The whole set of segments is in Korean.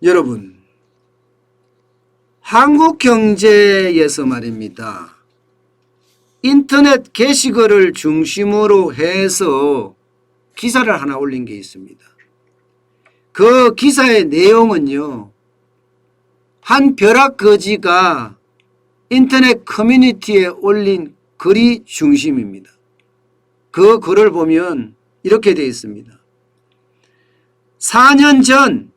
여러분, 한국경제에서 말입니다. 인터넷 게시글을 중심으로 해서 기사를 하나 올린 게 있습니다. 그 기사의 내용은요, 한 벼락거지가 인터넷 커뮤니티에 올린 글이 중심입니다. 그 글을 보면 이렇게 되어 있습니다. 4년 전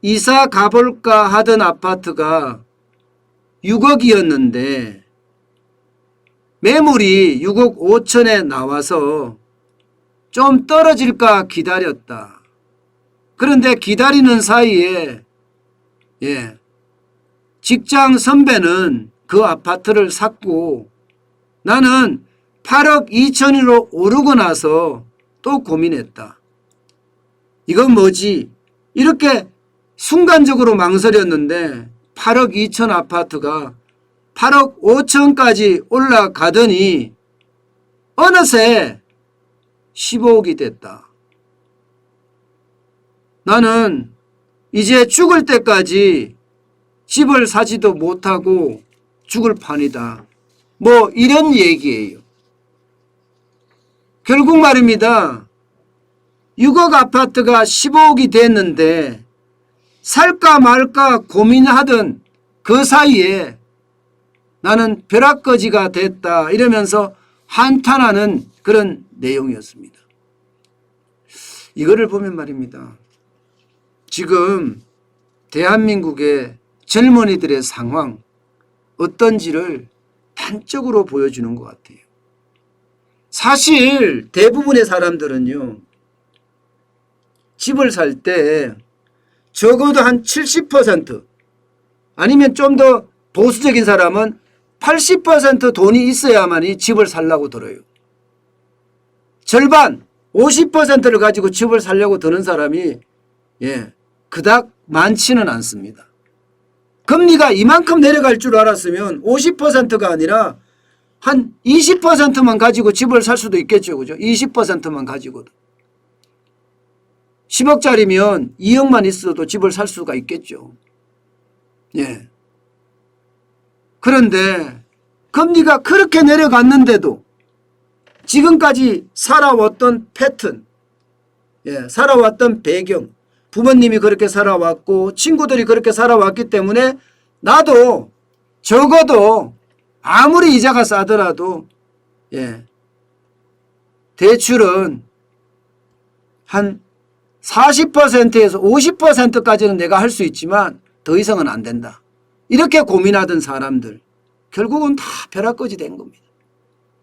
이사 가볼까 하던 아파트가 6억이었는데 매물이 6억 5천에 나와서 좀 떨어질까 기다렸다. 그런데 기다리는 사이에 직장 선배는 그 아파트를 샀고 나는 8억 2천으로 오르고 나서 또 고민했다. 이건 뭐지? 이렇게 순간적으로 망설였는데 8억 2천 아파트가 8억 5천까지 올라가더니 어느새 15억이 됐다. 나는 이제 죽을 때까지 집을 사지도 못하고 죽을 판이다. 뭐 이런 얘기예요. 결국 말입니다. 6억 아파트가 15억이 됐는데 살까 말까 고민하던 그 사이에 나는 벼락거지가 됐다 이러면서 한탄하는 그런 내용이었습니다. 이거를 보면 말입니다. 지금 대한민국의 젊은이들의 상황 어떤지를 단적으로 보여주는 것 같아요. 사실 대부분의 사람들은요, 집을 살 때 적어도 한 70% 아니면 좀 더 보수적인 사람은 80% 돈이 있어야만이 집을 살려고 들어요. 절반 50%를 가지고 집을 살려고 드는 사람이 그닥 많지는 않습니다. 금리가 이만큼 내려갈 줄 알았으면 50%가 아니라 한 20%만 가지고 집을 살 수도 있겠죠. 그죠? 20%만 가지고도. 10억짜리면 2억만 있어도 집을 살 수가 있겠죠. 그런데 금리가 그렇게 내려갔는데도 지금까지 살아왔던 패턴, 살아왔던 배경, 부모님이 그렇게 살아왔고 친구들이 그렇게 살아왔기 때문에 나도 적어도 아무리 이자가 싸더라도 대출은 한 40%에서 50%까지는 내가 할 수 있지만 더 이상은 안 된다. 이렇게 고민하던 사람들 결국은 다 벼락거지 된 겁니다.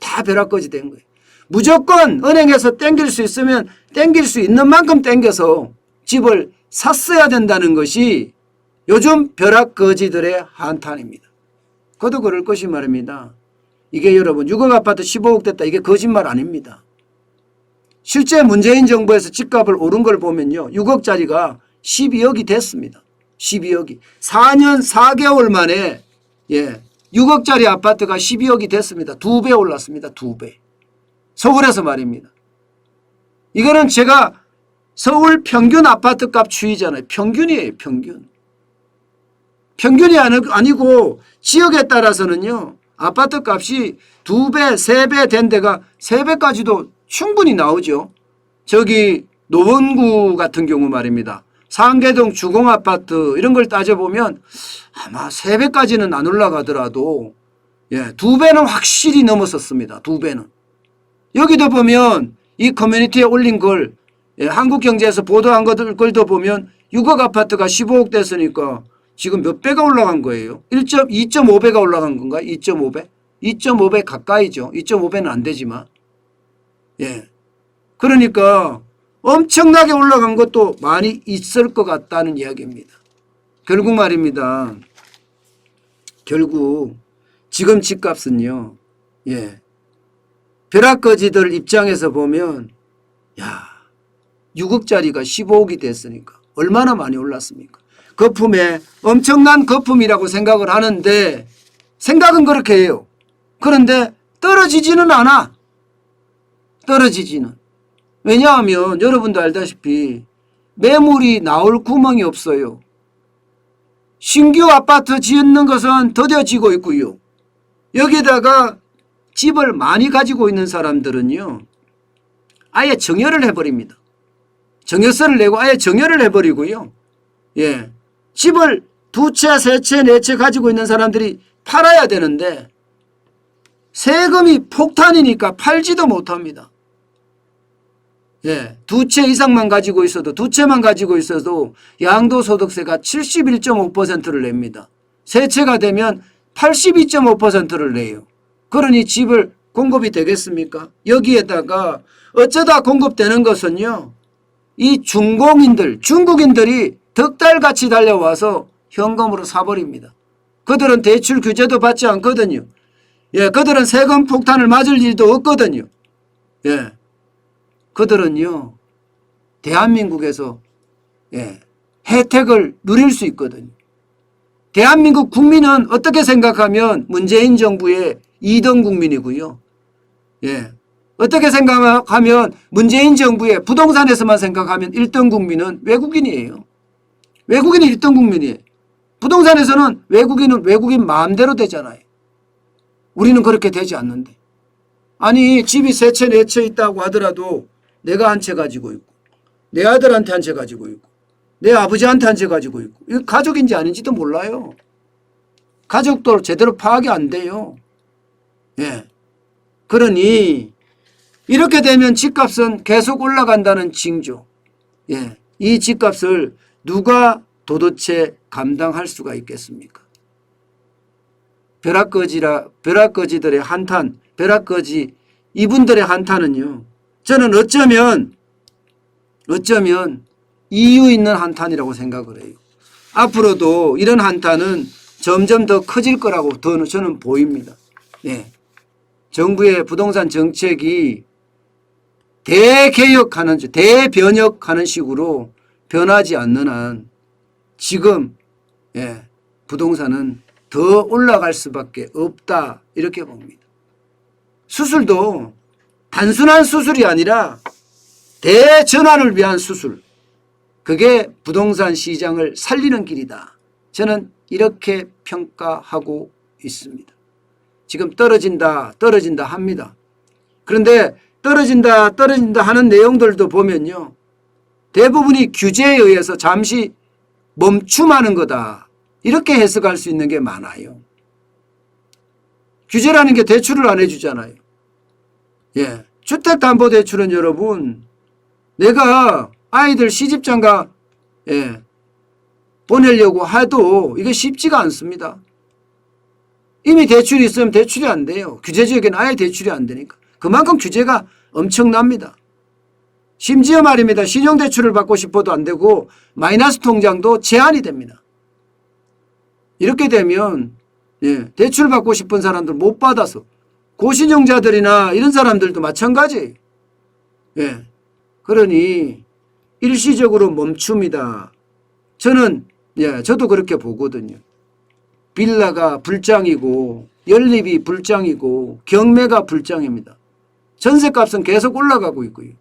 다 벼락거지 된 거예요. 무조건 은행에서 땡길 수 있으면 땡길 수 있는 만큼 땡겨서 집을 샀어야 된다는 것이 요즘 벼락거지들의 한탄입니다. 그도 그럴 것이 말입니다. 이게 여러분 6억 아파트 15억 됐다. 이게 거짓말 아닙니다. 실제 문재인 정부에서 집값을 오른 걸 보면요. 6억짜리가 12억이 됐습니다. 12억이. 4년 4개월 만에 6억짜리 아파트가 12억이 됐습니다. 2배 올랐습니다. 2배. 서울에서 말입니다. 이거는 제가 서울 평균 아파트값 추이잖아요. 평균이에요. 평균. 평균이 아니고 지역에 따라서는요. 아파트값이 2배, 3배 된 데가 3배까지도 충분히 나오죠. 저기 노원구 같은 경우 말입니다. 상계동 주공아파트 이런 걸 따져보면 아마 3배까지는 안 올라가더라도 2배는 확실히 넘었었습니다. 2배는. 여기도 보면 이 커뮤니티에 올린 걸 한국경제에서 보도한 걸도 보면 6억 아파트가 15억 됐으니까 지금 몇 배가 올라간 거예요? 2.5배가 올라간 건가? 2.5배? 2.5배 가까이죠. 2.5배는 안 되지만. 그러니까 엄청나게 올라간 것도 많이 있을 것 같다는 이야기입니다. 결국 말입니다. 결국 지금 집값은요. 벼락거지들 입장에서 보면 6억짜리가 15억이 됐으니까 얼마나 많이 올랐습니까? 거품에 엄청난 거품이라고 생각을 하는데 생각은 그렇게 해요. 그런데 떨어지지는 않아. 떨어지지는. 왜냐하면 여러분도 알다시피 매물이 나올 구멍이 없어요. 신규 아파트 짓는 것은 더뎌지고 있고요. 여기다가 집을 많이 가지고 있는 사람들은요, 아예 정여를 해버립니다. 정여세를 내고 아예 정여를 해버리고요. 예, 집을 2채, 3채, 4채 가지고 있는 사람들이 팔아야 되는데 세금이 폭탄이니까 팔지도 못합니다. 예, 2채 이상만 가지고 있어도 2채만 가지고 있어도 양도소득세가 71.5%를 냅니다. 3채가 되면 82.5%를 내요. 그러니 집을 공급이 되겠습니까? 여기에다가 어쩌다 공급되는 것은요, 이 중공인들, 중국인들이 덕달같이 달려와서 현금으로 사버립니다. 그들은 대출 규제도 받지 않거든요. 예, 그들은 세금 폭탄을 맞을 일도 없거든요. 예, 그들은요, 대한민국에서 예, 혜택을 누릴 수 있거든요. 대한민국 국민은 어떻게 생각하면 문재인 정부의 2등 국민이고요. 예, 어떻게 생각하면 문재인 정부의 부동산에서만 생각하면 1등 국민은 외국인이에요. 외국인이 1등 국민이에요. 부동산에서는 외국인은 외국인 마음대로 되잖아요. 우리는 그렇게 되지 않는데. 아니, 집이 3채 4채 있다고 하더라도 내가 한 채 가지고 있고 내 아들한테 한 채 가지고 있고 내 아버지한테 한 채 가지고 있고, 이거 가족인지 아닌지도 몰라요. 가족도 제대로 파악이 안 돼요. 예. 그러니 이렇게 되면 집값은 계속 올라간다는 징조. 예. 이 집값을 누가 도대체 감당할 수가 있겠습니까? 벼락거지들의 한탄, 벼락거지 이분들의 한탄은요, 저는 어쩌면 이유 있는 한탄이라고 생각을 해요. 앞으로도 이런 한탄은 점점 더 커질 거라고 저는 보입니다. 예. 정부의 부동산 정책이 대변혁하는 식으로 변하지 않는 한 지금 예, 부동산은 더 올라갈 수밖에 없다, 이렇게 봅니다. 수술도 단순한 수술이 아니라 대전환을 위한 수술, 그게 부동산 시장을 살리는 길이다, 저는 이렇게 평가하고 있습니다. 지금 떨어진다 합니다. 그런데 떨어진다 하는 내용들도 보면요, 대부분이 규제에 의해서 잠시 멈춤하는 거다, 이렇게 해석할 수 있는 게 많아요. 규제라는 게 대출을 안 해주잖아요. 예, 주택담보대출은 여러분, 내가 아이들 시집장가 예, 보내려고 해도 이게 쉽지가 않습니다. 이미 대출이 있으면 대출이 안 돼요. 규제지역에는 아예 대출이 안 되니까. 그만큼 규제가 엄청납니다. 심지어 말입니다, 신용대출을 받고 싶어도 안 되고 마이너스 통장도 제한이 됩니다. 이렇게 되면 예, 대출 받고 싶은 사람들 못 받아서, 고신용자들이나 이런 사람들도 마찬가지예요. 예, 그러니 일시적으로 멈춤이다. 저는 저도 그렇게 보거든요. 빌라가 불장이고 연립이 불장이고 경매가 불장입니다. 전세값은 계속 올라가고 있고요.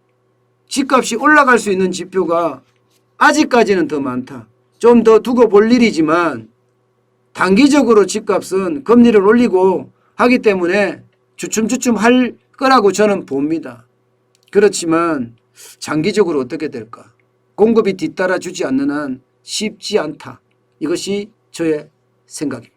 집값이 올라갈 수 있는 지표가 아직까지는 더 많다. 좀 더 두고 볼 일이지만 단기적으로 집값은 금리를 올리고 하기 때문에 주춤주춤 할 거라고 저는 봅니다. 그렇지만 장기적으로 어떻게 될까? 공급이 뒤따라주지 않는 한 쉽지 않다. 이것이 저의 생각입니다.